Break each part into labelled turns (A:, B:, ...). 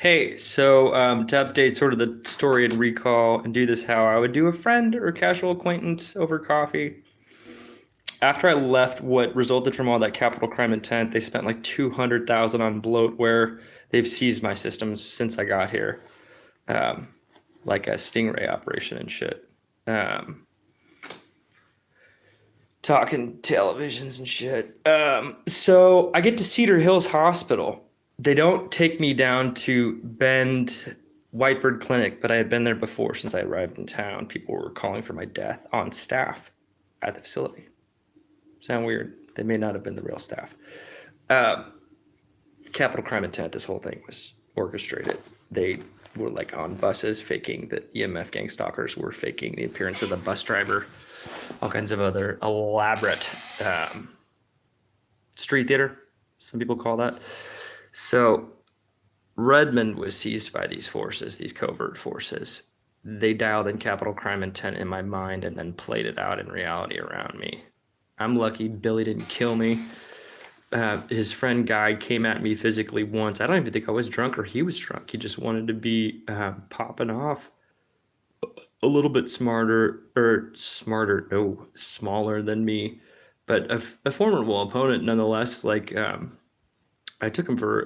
A: Hey, so to update sort of the story and recall and do this how I would do a friend or casual acquaintance over coffee. After I left what resulted from all that capital crime intent, they spent like 200,000 on bloatware. They've seized my systems since I got here, um, like a stingray operation and shit. Um, Talking televisions and shit. So I get to Cedar Hills Hospital. They don't take me down to Bend Whitebird Clinic, but I had been there before since I arrived in town. People were calling for my death on staff at the facility. Sound weird? They may not have been the real staff. Uh, Capital crime intent. This whole thing was orchestrated. They were like on buses faking that EMF gang stalkers were faking the appearance of the bus driver, all kinds of other elaborate street theater, some people call that. So Redmond was seized by these forces, these covert forces. They dialed in capital crime intent in my mind and then played it out in reality around me. I'm lucky Billy didn't kill me. His friend Guy came at me physically once. I don't even think I was drunk or he was drunk. He just wanted to be popping off a little bit smaller than me, but a formidable opponent nonetheless. I took him for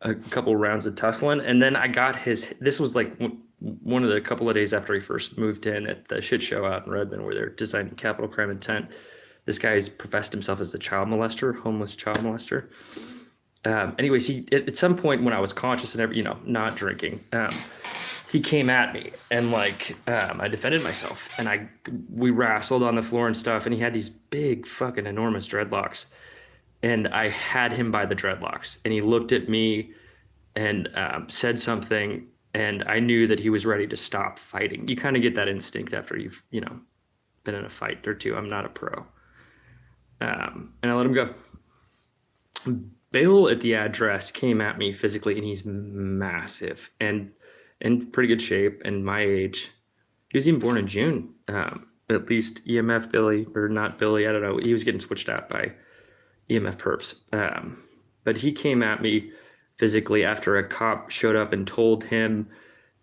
A: a couple rounds of tussling, and then I got his. This was like one of the couple of days after he first moved in at the shit show out in Redmond, where they're designing capital crime intent. This guy's professed himself as a child molester, homeless child molester. Anyways, he at some point when I was conscious and not drinking, he came at me and I defended myself and we wrestled on the floor and stuff. And he had these big fucking enormous dreadlocks, and I had him by the dreadlocks, and he looked at me and said something, and I knew that he was ready to stop fighting. You kind of get that instinct after you've been in a fight or two. I'm not a pro, and I let him go. Bill at the address came at me physically, and he's massive and in pretty good shape and my age. He was even born in June. At least EMF Billy, or not Billy, I don't know. He was getting switched out by EMF perps. But he came at me physically after a cop showed up and told him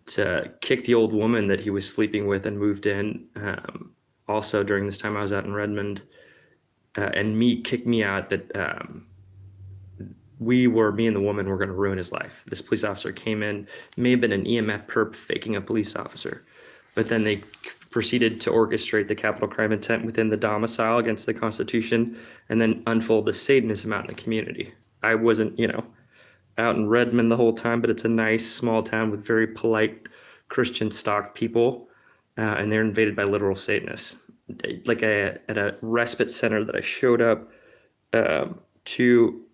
A: to kick the old woman that he was sleeping with and moved in. Also during this time I was out in Redmond, and kicked me out that me and the woman were going to ruin his life. This police officer came in, may have been an EMF perp faking a police officer, but then they proceeded to orchestrate the capital crime intent within the domicile against the Constitution and then unfold the Satanism out in the community. I wasn't, out in Redmond the whole time, but it's a nice small town with very polite Christian stock people, and they're invaded by literal Satanists. At a respite center that I showed up to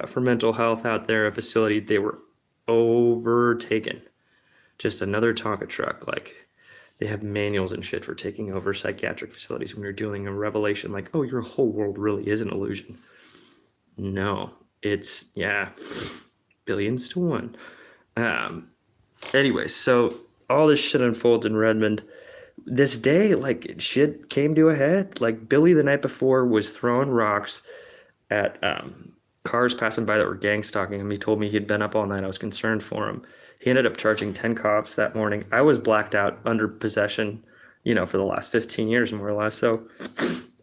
A: for mental health out there, a facility, they were overtaken. Just another Tonka truck. Like, they have manuals and shit for taking over psychiatric facilities when you're doing a revelation like, oh, your whole world really is an illusion. No, it's, billions to one. Anyways, so all this shit unfolds in Redmond. This day, shit came to a head. Like, Billy the night before was throwing rocks at cars passing by that were gang stalking him. He told me he'd been up all night. I was concerned for him. He ended up charging 10 cops that morning. I was blacked out under possession, for the last 15 years, more or less. So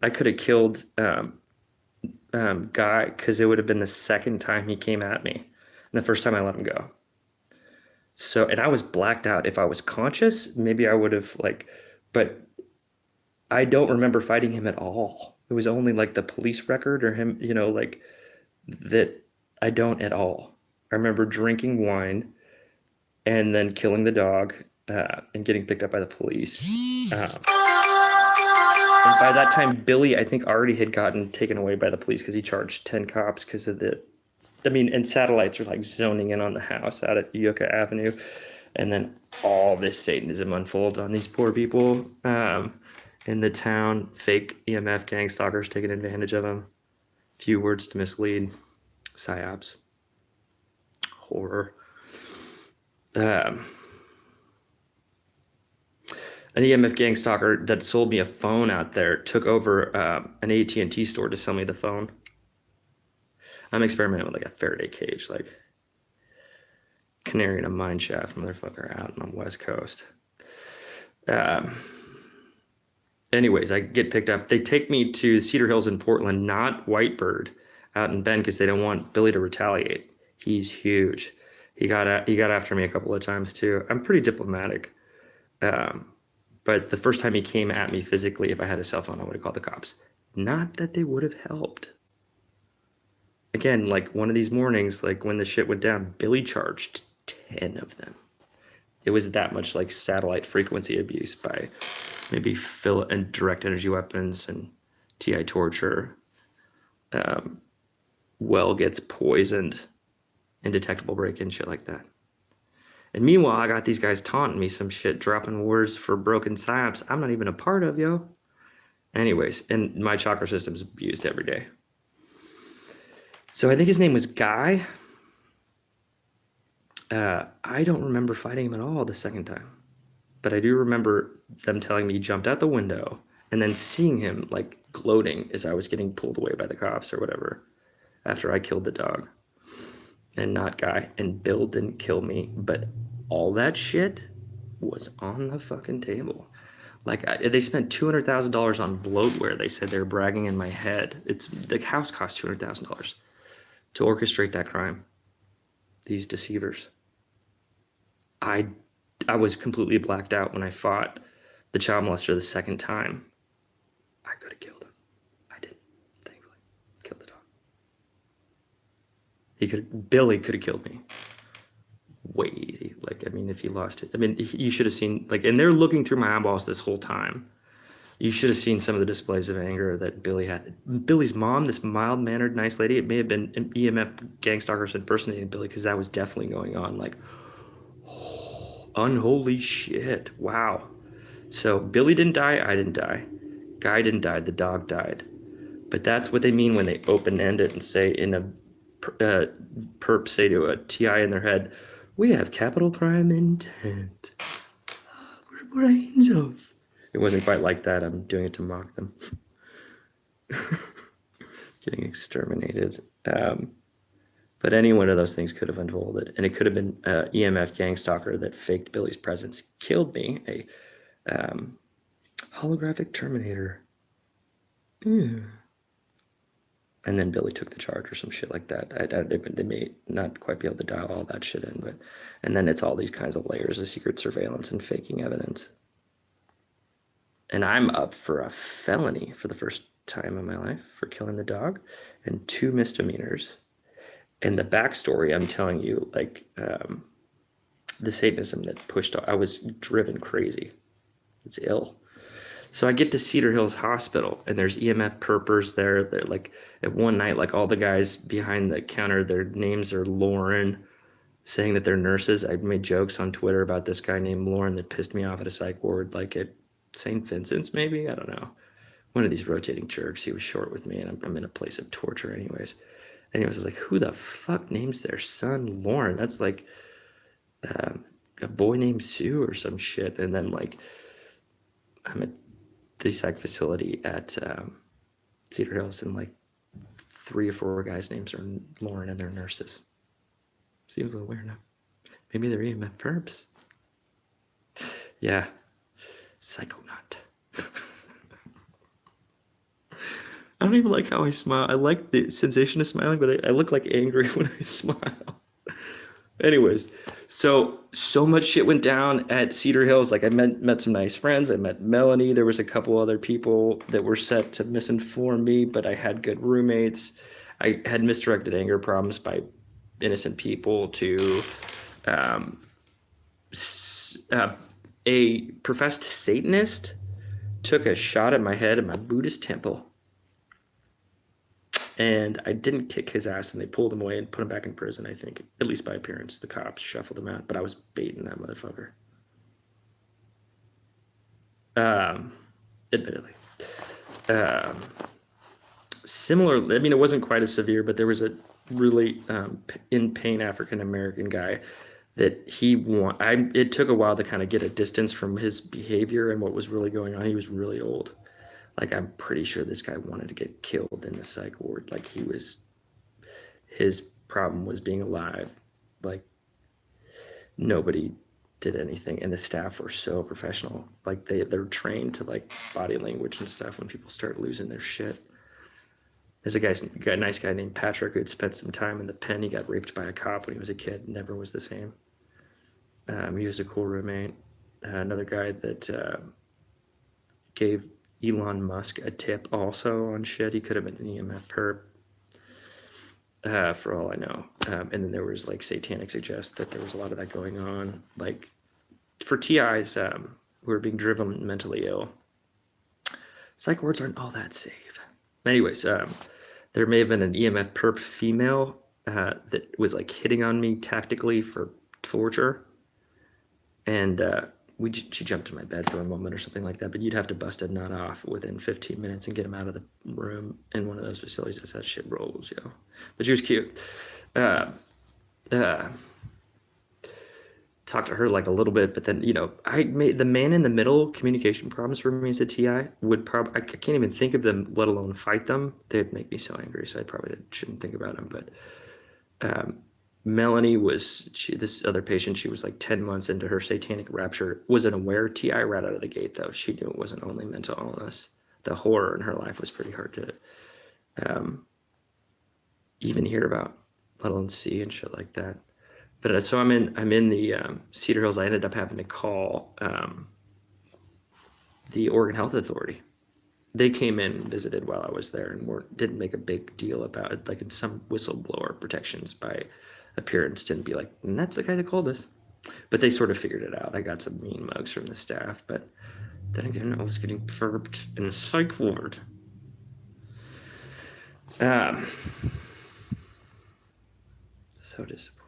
A: I could have killed Guy, because it would have been the second time he came at me and the first time I let him go. So, and I was blacked out. If I was conscious, maybe I would have but I don't remember fighting him at all. It was only the police record or him, that I don't at all. I remember drinking wine and then killing the dog and getting picked up by the police. And by that time, Billy, I think, already had gotten taken away by the police because he charged 10 cops because of and satellites are zoning in on the house out at Yucca Avenue. And then all this Satanism unfolds on these poor people in the town. Fake EMF gang stalkers taking advantage of them. Few words to mislead. Psyops. Horror. An EMF gang stalker that sold me a phone out there took over an AT&T store to sell me the phone. I'm experimenting with a Faraday cage, canary in a mine shaft motherfucker out on the West Coast. Um, anyways, I get picked up. They take me to Cedar Hills in Portland, not Whitebird, out in Bend, because they don't want Billy to retaliate. He's huge. He got after me a couple of times too. I'm pretty diplomatic. Um, but the first time he came at me physically, if I had a cell phone, I would have called the cops. Not that they would have helped. Again, like one of these mornings, like when the shit went down, Billy charged 10 of them. It was that much like satellite frequency abuse by maybe and direct energy weapons and TI torture. Well gets poisoned, indetectable break-in, shit like that. And meanwhile, I got these guys taunting me some shit, dropping words for broken psyops I'm not even a part of, yo. Anyways, and my chakra system's abused every day. So I think his name was Guy. I don't remember fighting him at all the second time. But I do remember them telling me he jumped out the window and then seeing him like gloating as I was getting pulled away by the cops or whatever after I killed the dog. And not Guy. And Bill didn't kill me, but all that shit was on the fucking table. Like they spent $200,000 on bloatware. They said they were bragging in my head. It's the house cost $200,000 to orchestrate that crime. These deceivers. I was completely blacked out when I fought the child molester the second time. I could have killed him. I didn't, thankfully. Killed the dog. Billy could have killed me. Way easy. Like, I mean, if he lost it. I mean, you should have seen, like, and they're looking through my eyeballs this whole time. You should have seen some of the displays of anger that Billy had. Billy's mom, this mild-mannered, nice lady, it may have been an EMF gang stalkers impersonating Billy, because that was definitely going on. Like, oh, unholy shit. Wow. So Billy didn't die. I didn't die. Guy didn't die. The dog died. But that's what they mean when they open-end it and say in a perp say to a TI in their head, we have capital crime intent. We're angels. It wasn't quite like that. I'm doing it to mock them. Getting exterminated. But any one of those things could have unfolded. And it could have been an EMF gang stalker that faked Billy's presence, killed me, a holographic Terminator. And then Billy took the charge or some shit like that. They may not quite be able to dial all that shit in, but and then it's all these kinds of layers of secret surveillance and faking evidence. And I'm up for a felony for the first time in my life for killing the dog, and 2 misdemeanors. And the backstory I'm telling you, like the Satanism that pushed, I was driven crazy. It's ill. So I get to Cedar Hills Hospital, and there's EMF perpers there. They're like, at one night, like all the guys behind the counter, their names are Lauren, saying that they're nurses. I made jokes on Twitter about this guy named Lauren that pissed me off at a psych ward, like at St. Vincent's, maybe? I don't know. One of these rotating jerks. He was short with me, and I'm in a place of torture anyways. Anyways, I was like, who the fuck names their son Lauren? That's like a boy named Sue or some shit. And then like, I'm at the psych facility at Cedar Hills, and like 3 or 4 guys' names are Lauren, and they're nurses. Seems a little weird now. Maybe they're EMF perps. Yeah. Psychonaut. I don't even like how I smile. I like the sensation of smiling, but I look like angry when I smile. Anyways, so much shit went down at Cedar Hills. Like I met some nice friends. I met Melanie. There was a couple other people that were set to misinform me, but I had good roommates. I had misdirected anger problems by innocent people to a professed Satanist took a shot at my head at my Buddhist temple. And I didn't kick his ass, and they pulled him away and put him back in prison, I think. At least by appearance. The cops shuffled him out, but I was baiting that motherfucker. Admittedly. Similar, I mean, it wasn't quite as severe, but there was a really in pain African-American guy that it took a while to kind of get a distance from his behavior and what was really going on. He was really old. Like, I'm pretty sure this guy wanted to get killed in the psych ward. Like, his problem was being alive. Like, Nobody did anything, and the staff were so professional. Like they're trained to like body language and stuff when people start losing their shit. There's a nice guy named Patrick who had spent some time in the pen. He got raped by a cop when he was a kid. Never was the same. He was a cool roommate. Another guy that gave Elon Musk a tip also on shit. He could have been an EMF perp, for all I know. And then there was like satanic suggest that there was a lot of that going on. Like for TIs who were being driven mentally ill, psych wards aren't all that safe. Anyways, there may have been an EMF perp female that was like hitting on me tactically for torture. And she jumped in my bed for a moment or something like that, but you'd have to bust a nut off within 15 minutes and get him out of the room in one of those facilities. That's how shit rolls, yo. But she was cute. Talked to her like a little bit, but then, I made the man in the middle communication problems for me as a TI would probably, I can't even think of them, let alone fight them. They'd make me so angry, so I probably shouldn't think about them. But Melanie this other patient, she was like 10 months into her satanic rapture, was an aware TI right out of the gate, though. She knew it wasn't only mental illness. The horror in her life was pretty hard to even hear about, let alone see and shit like that. But so I'm in the Cedar Hills. I ended up having to call the Oregon Health Authority. They came in and visited while I was there and didn't make a big deal about it. Like in some whistleblower protections by appearance, didn't be like, and that's the guy that called us. But they sort of figured it out. I got some mean mugs from the staff, but then again, I was getting perped in a psych ward. So disappointed.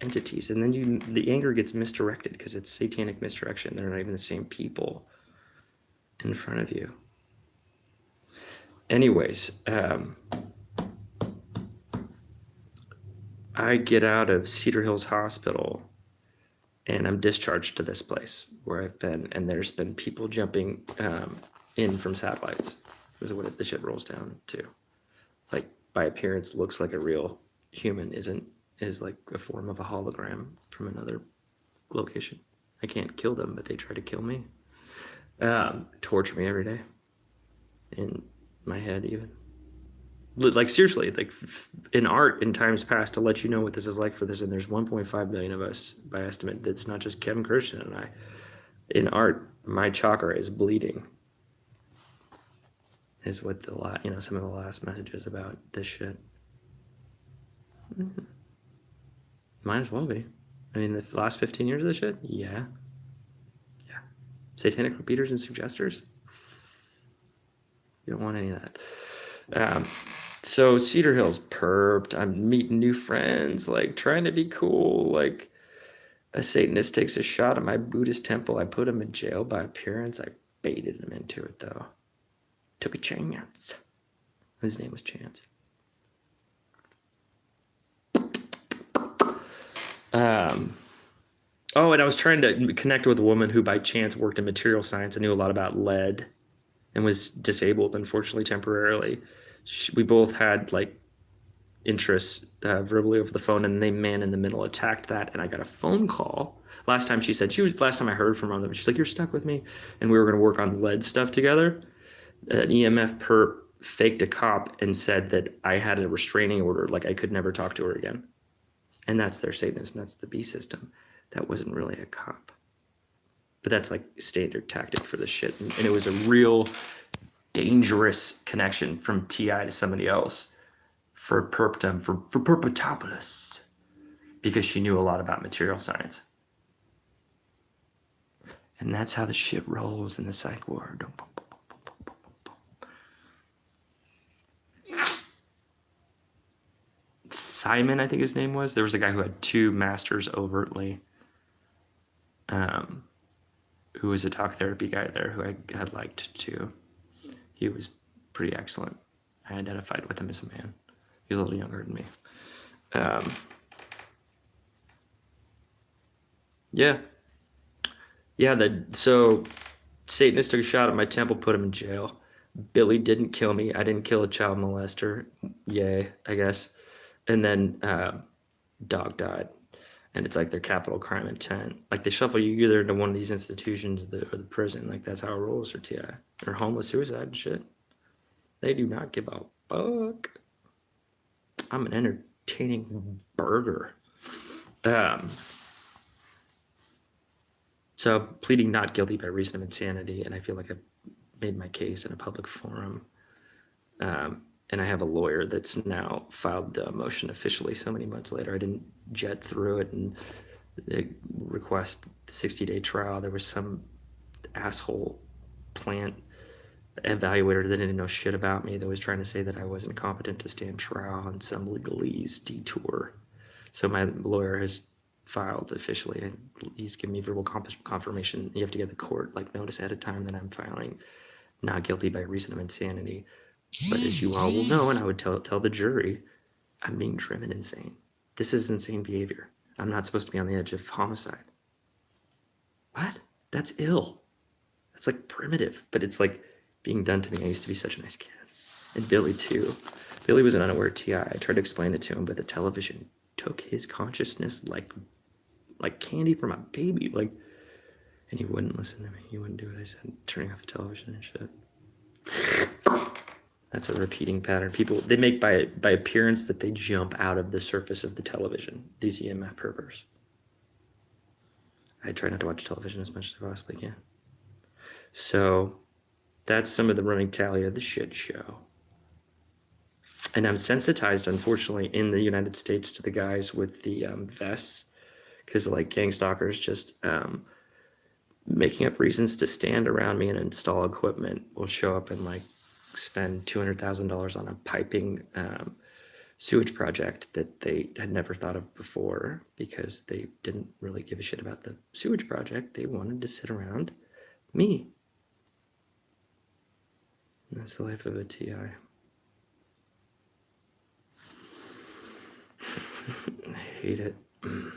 A: Entities, and then the anger gets misdirected because it's satanic misdirection. They're not even the same people in front of you. Anyways, I get out of Cedar Hills Hospital and I'm discharged to this place where I've been, and there's been people jumping in from satellites. This is what the shit rolls down to. Like, by appearance, looks like a real human, is like a form of a hologram from another location. I can't kill them, but they try to kill me. Torture me every day. In my head, even. Like, seriously, like in art, in times past, to let you know what this is like for this, and there's 1.5 million of us by estimate. That's not just Kevin Christian and I. In art, my chakra is bleeding. Is what some of the last messages about this shit. Mm-hmm. Might as well be. I mean, the last 15 years of this shit? Yeah. Satanic repeaters and suggesters? You don't want any of that. So Cedar Hills perped. I'm meeting new friends, like trying to be cool. Like a Satanist takes a shot at my Buddhist temple. I put him in jail by appearance. I baited him into it, though. Took a chance. His name was Chance. And I was trying to connect with a woman who by chance worked in material science and knew a lot about lead and was disabled, unfortunately, temporarily. We both had like interests verbally over the phone, and the man in the middle attacked that, and I got a phone call. Last time I heard from her, she's like, "You're stuck with me," and we were going to work on lead stuff together. An EMF perp faked a cop and said that I had a restraining order, like I could never talk to her again. And that's their Satanism. That's the B system. That wasn't really a cop. But that's like standard tactic for this shit. And it was a real dangerous connection from TI to somebody else for perptum, for Perpetuopolis, because she knew a lot about material science. And that's how the shit rolls in the psych ward. Simon, I think his name was. There was a guy who had 2 masters overtly, who was a talk therapy guy there who I had liked too. He was pretty excellent. I identified with him as a man. He was a little younger than me. So Satanist took a shot at my temple, put him in jail. Billy didn't kill me. I didn't kill a child molester. Yay, I guess. And then dog died. and it's like their capital crime intent. Like they shuffle you either into one of these institutions or the prison. Like that's how it rolls for TI or homeless suicide and shit. They do not give a fuck. I'm an entertaining burger. Um, so pleading not guilty by reason of insanity, and I feel like I've made my case in a public forum. And I have a lawyer that's now filed the motion officially so many months later. I didn't jet through it and request 60-day trial. There was some asshole plant evaluator that didn't know shit about me that was trying to say that I wasn't competent to stand trial on some legalese detour. So my lawyer has filed officially, and he's given me verbal confirmation. You have to get the court like notice ahead of time that I'm filing not guilty by reason of insanity. But as you all will know, and I would tell the jury, I'm being driven insane. This is insane behavior. I'm not supposed to be on the edge of homicide. What? That's ill. That's like primitive, but it's like being done to me. I used to be such a nice kid. And Billy too. Billy was an unaware TI. I tried to explain it to him, but the television took his consciousness like candy from a baby. Like, and he wouldn't listen to me. He wouldn't do what I said, turning off the television and shit. That's a repeating pattern. People, they make by appearance that they jump out of the surface of the television, these EMF perverts. I try not to watch television as much as I possibly can. So that's some of the running tally of the shit show. And I'm sensitized, unfortunately, in the United States to the guys with the vests, because like gang stalkers just making up reasons to stand around me and install equipment will show up and like spend $200,000 on a piping sewage project that they had never thought of before because they didn't really give a shit about the sewage project. They wanted to sit around me. And that's the life of a TI. I hate it.